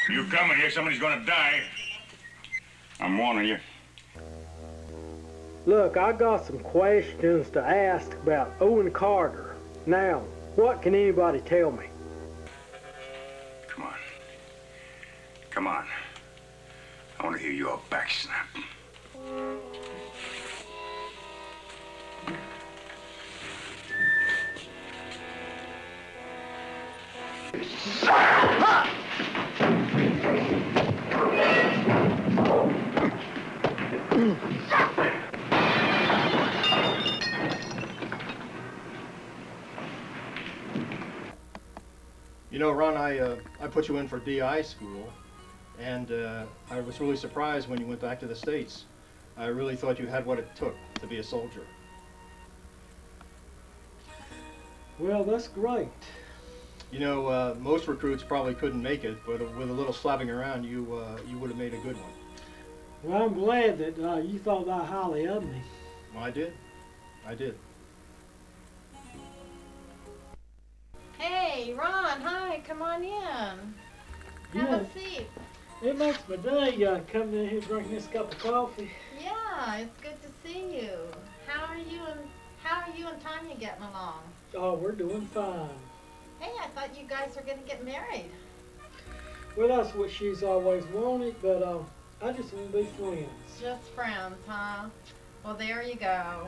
You coming here, somebody's gonna die. I'm warning you. Look, I got some questions to ask about Owen Carter. Now, what can anybody tell me? Come on. Come on. I want to hear your back snap. You know, Ron, I put you in for DI school, and I was really surprised when you went back to the States. I really thought you had what it took to be a soldier. Well, that's great. You know, most recruits probably couldn't make it, but with a little slapping around, you would have made a good one. Well, I'm glad that you thought that highly of me. Well, I did. I did. Hey, Ron, hi, come on in. Have a seat. It makes my day coming in here drinking this cup of coffee. Yeah, it's good to see you. How are you and Tanya getting along? Oh, we're doing fine. Hey, I thought you guys were gonna get married. Well, that's what she's always wanted, but I just want to be friends. Just friends, huh? Well, there you go.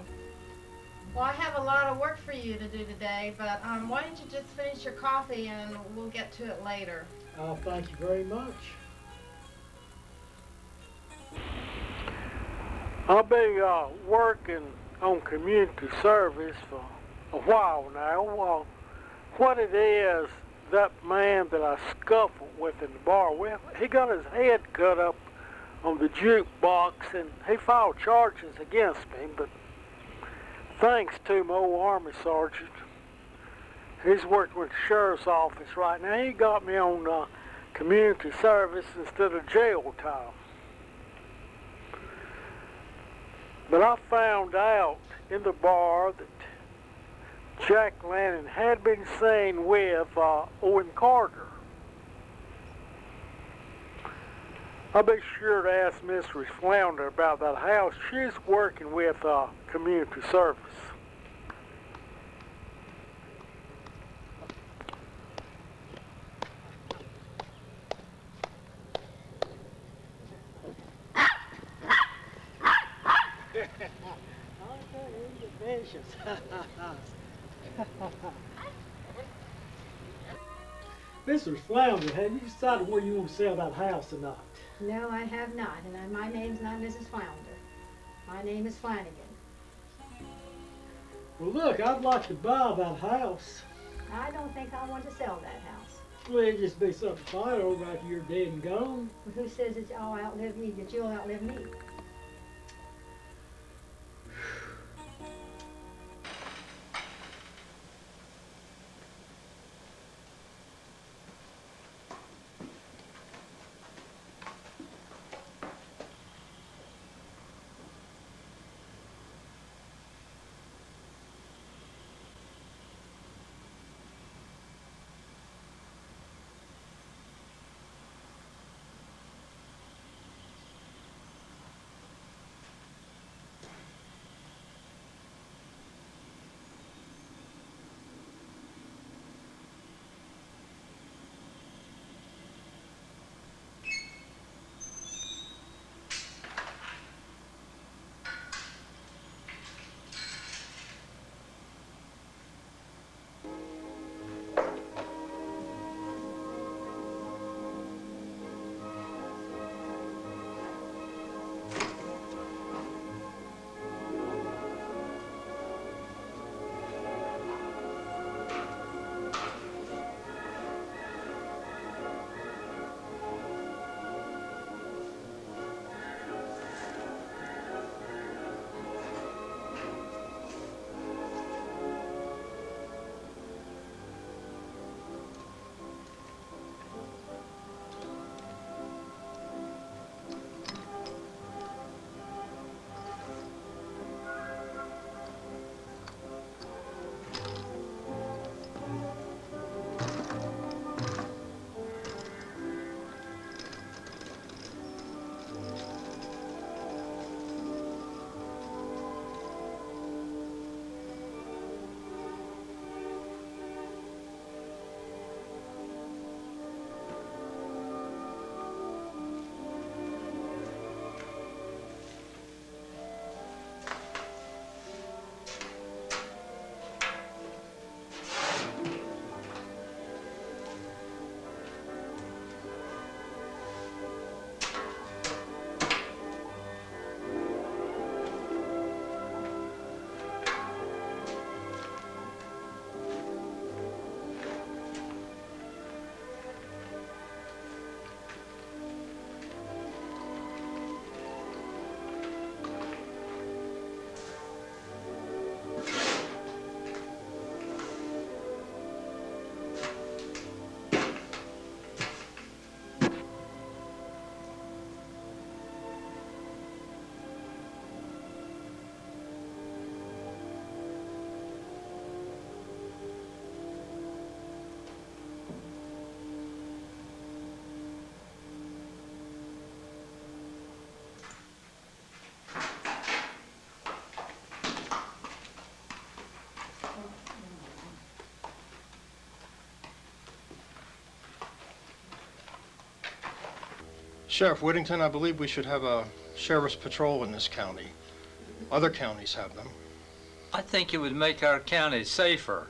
Well, I have a lot of work for you to do today, but why don't you just finish your coffee and we'll get to it later. Oh, thank you very much. I've been working on community service for a while now. What it is, that man that I scuffled with in the bar with, he got his head cut up on the jukebox and he filed charges against me, but thanks to my old Army sergeant, he's working with the sheriff's office right now. He got me on community service instead of jail time. But I found out in the bar that Jack Lannon had been seen with Owen Carter. I'll be sure to ask Mistress Flounder about that house. She's working with community service. Mrs. Flounder, have you decided where you want to sell that house or not? No, I have not, and my name's not Mrs. Flounder. My name is Flanagan. Well, look, I'd like to buy that house. I don't think I want to sell that house. Well, it'd just be something fine over after you're dead and gone. Who says that I'll outlive me, that you'll outlive me? Sheriff Whittington, I believe we should have a sheriff's patrol in this county. Other counties have them. I think it would make our county safer.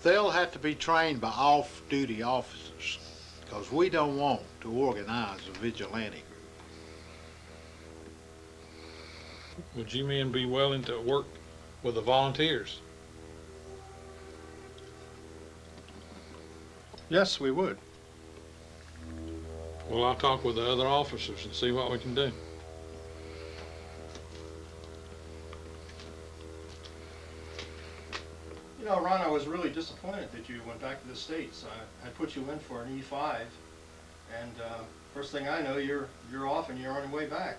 They'll have to be trained by off-duty officers, because we don't want to organize a vigilante group. Would you men be willing to work with the volunteers? Yes, we would. Well, I'll talk with the other officers and see what we can do. You know, Ron, I was really disappointed that you went back to the States. I put you in for an E5, and first thing I know, you're off and you're on your way back.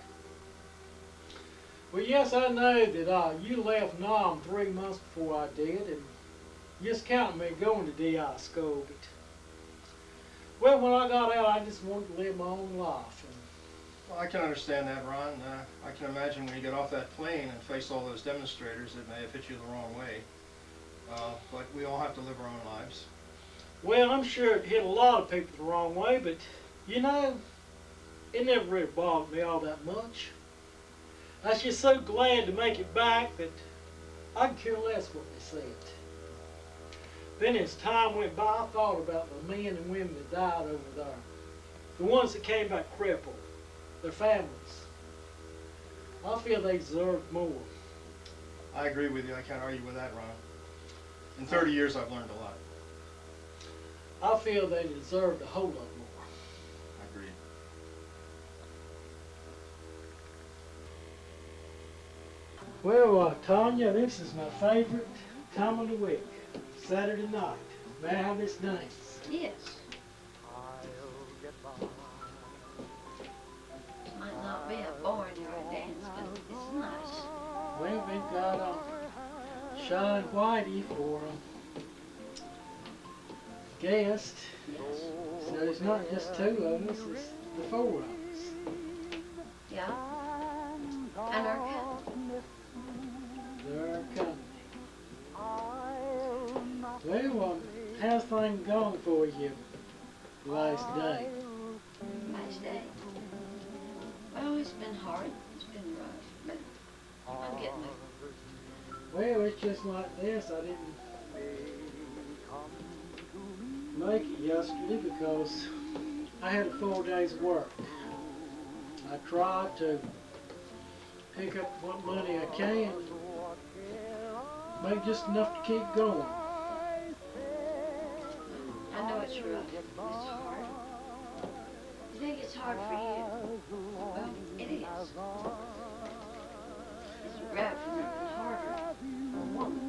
Well, yes, I know that you left Nam 3 months before I did, and just counting me going to DI school. But, well, when I got out, I just wanted to live my own life. And Well, I can understand that, Ron. I can imagine when you get off that plane and face all those demonstrators, it may have hit you the wrong way. But we all have to live our own lives. well, I'm sure it hit a lot of people the wrong way, but you know, it never really bothered me all that much. I was just so glad to make it back that I could care less what they said. Then as time went by, I thought about the men and women that died over there. The ones that came back crippled, their families. I feel they deserved more. I agree with you. I can't argue with that, Ron. In 30 years, I've learned a lot. I feel they deserved a whole lot more. I agree. Well, Tanya, this is my favorite time of the week, Saturday night. May I have this dance? Yes. Might not be a boring dance, but it's nice. Well, we've got Shine Whitey for guest. So it's not just 2 of us, it's the 4 of us. Yeah. And our cat. They're coming. Well, how's things going for you last day? Last day. Well, it's been hard. It's been rough, but I'm getting there. Well, it's just like this. I didn't make it yesterday because I had a full day's work. I tried to pick up what money I can, make just enough to keep going. I know it's rough. It's hard. You think it's hard for you? Well, it is. It's rough and harder for a woman.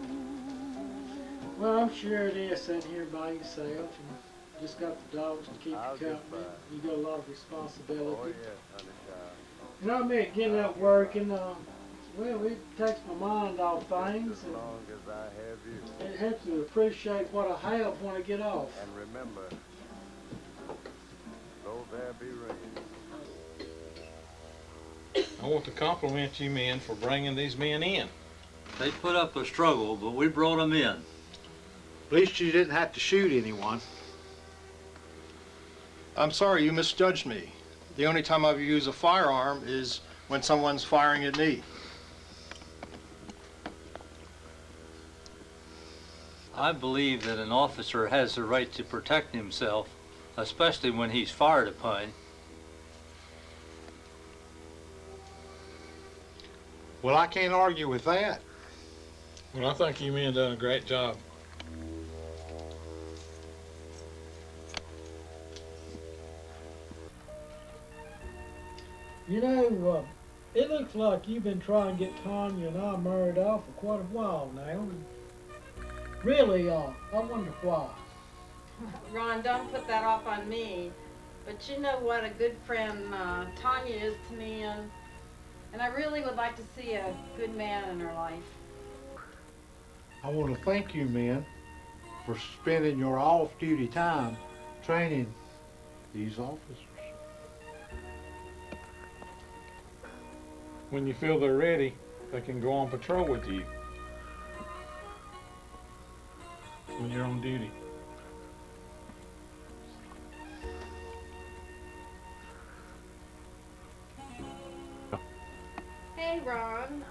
Well, I'm sure it is sitting here by yourself and just got the dogs to keep you company. You got a lot of responsibility. And I mean, getting out working, well, it takes my mind off things, and it helps me appreciate what I have when I get off. And remember, though there be rain. I want to compliment you men for bringing these men in. They put up a struggle, but we brought them in. At least you didn't have to shoot anyone. I'm sorry, you misjudged me. The only time I've used a firearm is when someone's firing at me. I believe that an officer has the right to protect himself, especially when he's fired upon. Well, I can't argue with that. Well, I think you men done a great job. You know, it looks like you've been trying to get Tanya and I married off for quite a while now. And really, I wonder why. Ron, don't put that off on me. But you know what a good friend Tanya is to me, and I really would like to see a good man in her life. I want to thank you men for spending your off-duty time training these officers. When you feel they're ready, they can go on patrol with you when you're on duty. Hey, Ron.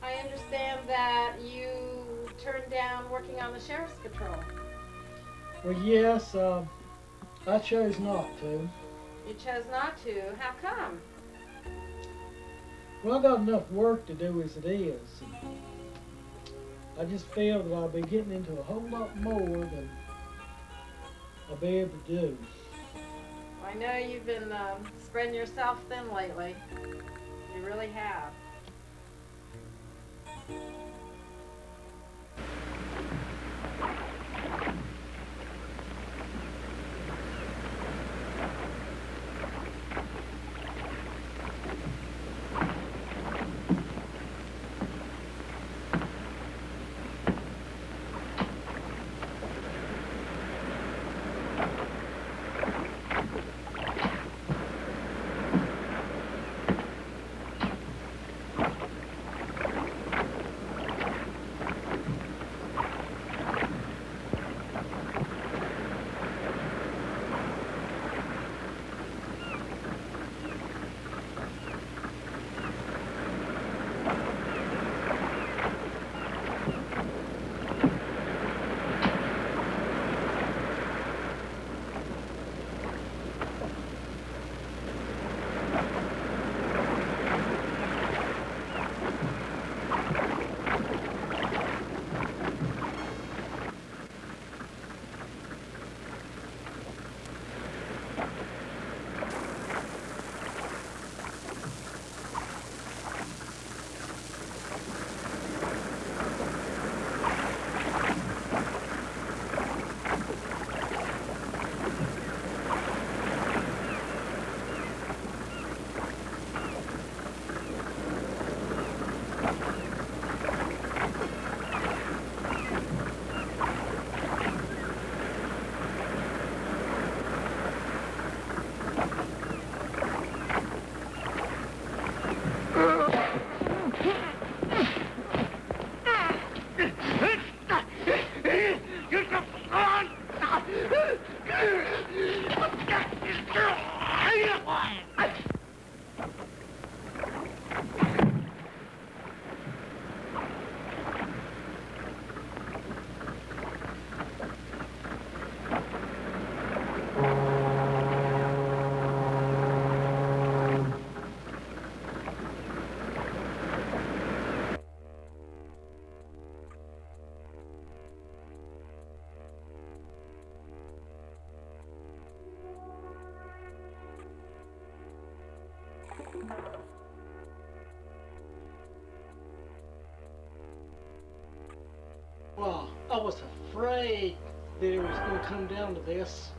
I understand that you turned down working on the sheriff's patrol. Well, yes, I chose not to. You chose not to. How come? Well, I got enough work to do as it is. I just feel that I'll be getting into a whole lot more than I'll be able to do. I know you've been spreading yourself thin lately. You really have. Well, I was afraid that it was going to come down to this.